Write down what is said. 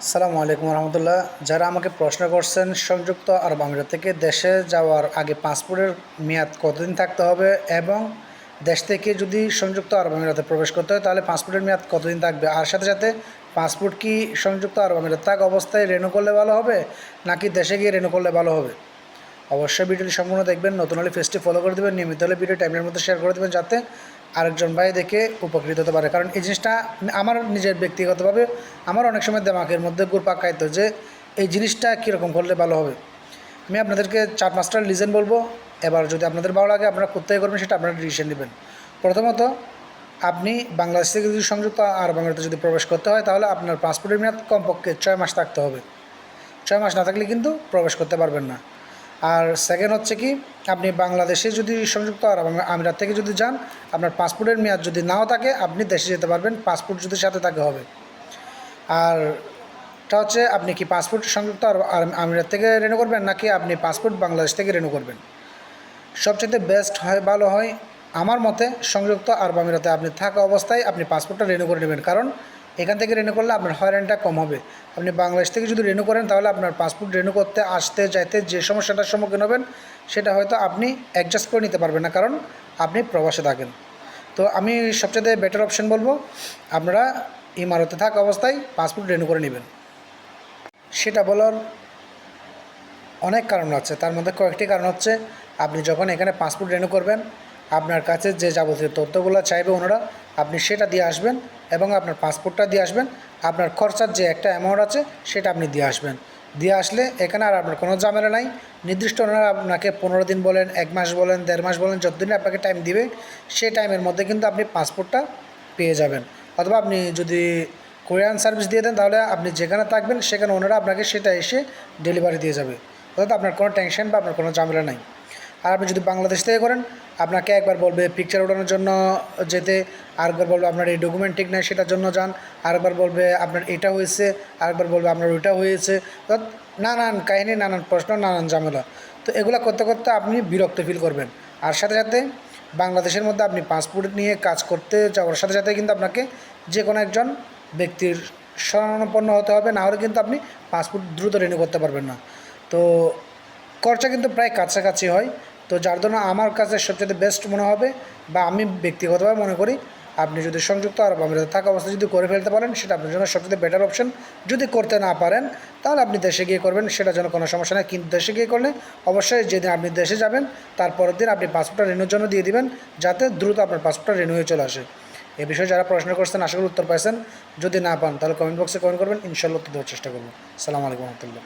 আসসালামু আলাইকুম রহমতুল্লাহ। যারা আমাকে প্রশ্ন করছেন সংযুক্ত আরব আমিরাত থেকে দেশে যাওয়ার আগে পাসপোর্টের মেয়াদ কতদিন থাকতে হবে এবং দেশ থেকে যদি সংযুক্ত আরব আমিরাতে প্রবেশ করতে হয় তাহলে পাসপোর্টের মেয়াদ কতদিন থাকবে, আর সাথে সাথে পাসপোর্ট কি সংযুক্ত আরব আমিরাত থাকা অবস্থায় রেনু করলে ভালো হবে নাকি দেশে গিয়ে রেনু করলে ভালো হবে, অবশ্যই ভিডিওটি সম্পূর্ণ দেখবেন। নতুন হলে পেজটি ফলো করে দেবেন, নিয়মিত হলে ভিডিও টাইমের মধ্যে শেয়ার করে দেবেন যাতে আরেকজন ভাই দেখে উপকৃত হতে পারে। কারণ এই জিনিসটা আমার নিজের ব্যক্তিগতভাবে আমার অনেক সময় দেমাকের মধ্যে ঘুরপাক খাইতো যে এই জিনিসটা কীরকম করলে ভালো হবে। আমি আপনাদেরকে 4-5টা রিজন বলবো, এবার যদি আপনাদের ভালো লাগে আপনারা কোথায় করবেন সেটা আপনারা ডিসিশন নেবেন। প্রথমত, আপনি বাংলাদেশ থেকে যদি সংযুক্ত আরব আমিরাতে যদি প্রবেশ করতে হয় তাহলে আপনার পাসপোর্টের মেয়াদ কমপক্ষে 6 মাস থাকতে হবে। 6 মাস না থাকলে কিন্তু প্রবেশ করতে পারবেন না। আর সেকেন্ড হচ্ছে কি, আপনি বাংলাদেশে যদি সংযুক্ত আরব আমিরাত থেকে যদি যান, আপনার পাসপোর্টের মেয়াদ যদি নাও থাকে আপনি দেশে যেতে পারবেন, পাসপোর্ট যদি সাথে থাকে হবে। আর এটা হচ্ছে আপনি কি পাসপোর্ট সংযুক্ত আরব আমিরাত থেকে রেনু করবেন নাকি আপনি পাসপোর্ট বাংলাদেশ থেকে রেনু করবেন। সবচেয়ে বেস্ট হয়, ভালো হয় আমার মতে সংযুক্ত আরব আমিরাতে আপনি থাকা অবস্থায় আপনি পাসপোর্টটা রেনু করে নেবেন। কারণ এখান থেকে রেনু করলে আপনার হয়রানিটা কম হবে। আপনি বাংলাদেশ থেকে যদি রেনু করেন তাহলে আপনার পাসপোর্ট রেনু করতে আসতে যাইতে যে সমস্যাটার সম্মুখীন হবেন সেটা হয়তো আপনি অ্যাডজাস্ট করে নিতে পারবেন না, কারণ আপনি প্রবাসে থাকেন। তো আমি সবচেয়ে বেটার অপশন বলবো আপনারা ইমারতে থাকা অবস্থায় পাসপোর্ট রেনু করে নেবেন। সেটা বলার অনেক কারণ আছে, তার মধ্যে কয়েকটি কারণ হচ্ছে আপনি যখন এখানে পাসপোর্ট রেনু করবেন আপনার কাছে যে যাবতীয় তথ্যগুলো চাইবে ওনারা, আপনি সেটা দিয়ে আসবেন এবং আপনার পাসপোর্টটা দিয়ে আসবেন। আপনার খরচার যে একটা অ্যামাউন্ট আছে সেটা আপনি দিয়ে আসবেন। দিয়ে আসলে এখানে আর আপনার কোনো ঝামেলা নাই। নির্দিষ্ট ওনারা আপনাকে 15 দিন বলেন, 1 মাস বলেন, 1.5 মাস বলেন, যতদিন আপনাকে টাইম দিবে সেই টাইমের মধ্যে কিন্তু আপনি পাসপোর্টটা পেয়ে যাবেন। অথবা আপনি যদি কোরিয়ান সার্ভিস দিয়ে দেন তাহলে আপনি যেখানে থাকবেন সেখানে ওনারা আপনাকে সেটা এসে ডেলিভারি দিয়ে যাবে, অর্থাৎ আপনার কোনো টেনশন বা আপনার কোনো ঝামেলা নাই। আর আপনি যদি বাংলাদেশ থেকে করেন আপনাকে একবার বলবে পিকচার ওঠানোর জন্য যেতে, আরেকবার বলবে আপনার এই ডকুমেন্ট ঠিক নেই সেটার জন্য যান, আরেকবার বলবে আপনার এটা হয়েছে, আরেকবার বলবে আপনার ওইটা হয়েছে, অর্থাৎ নানান কাহিনী, নানান প্রশ্ন, নানান ঝামেলা। তো এগুলো করতে করতে আপনি বিরক্ত ফিল করবেন। আর সাথে সাথে বাংলাদেশের মধ্যে আপনি পাসপোর্ট নিয়ে কাজ করতে যাওয়ার সাথে সাথে কিন্তু আপনাকে যে কোনো একজন ব্যক্তির শরণাপন্ন হতে হবে, না হলে কিন্তু আপনি পাসপোর্ট দ্রুত রিনিউ করতে পারবেন না। তো খরচা কিন্তু প্রায় কাছাকাছি হয়। তো যার জন্য আমার কাছে সবচেয়ে বেস্ট মনে হবে বা আমি ব্যক্তিগতভাবে মনে করি আপনি যদি সংযুক্ত আরব আমিরাতে থাকা অবস্থায় যদি করে ফেলতে পারেন সেটা আপনার জন্য সবচেয়ে বেটার অপশন। যদি করতে না পারেন তাহলে আপনি দেশে গিয়ে করবেন, সেটার জন্য কোনো সমস্যা নেই। কিন্তু দেশে গিয়ে করলে অবশ্যই যেদিন আপনি দেশে যাবেন তার পরের দিন আপনি পাসপোর্টটা রিনিউর জন্য দিয়ে দিবেন, যাতে দ্রুত আপনার পাসপোর্টটা রিনিউ হয়ে চলে আসে। এ বিষয়ে যারা প্রশ্ন করছেন আশা করি উত্তর পাইছেন। যদি না পান তাহলে কমেন্ট বক্সে কমেন্ট করবেন, ইনশাআল্লাহ উত্তর দেওয়ার চেষ্টা করবো। আসসালামু আলাইকুম রহমতুল্লাহ।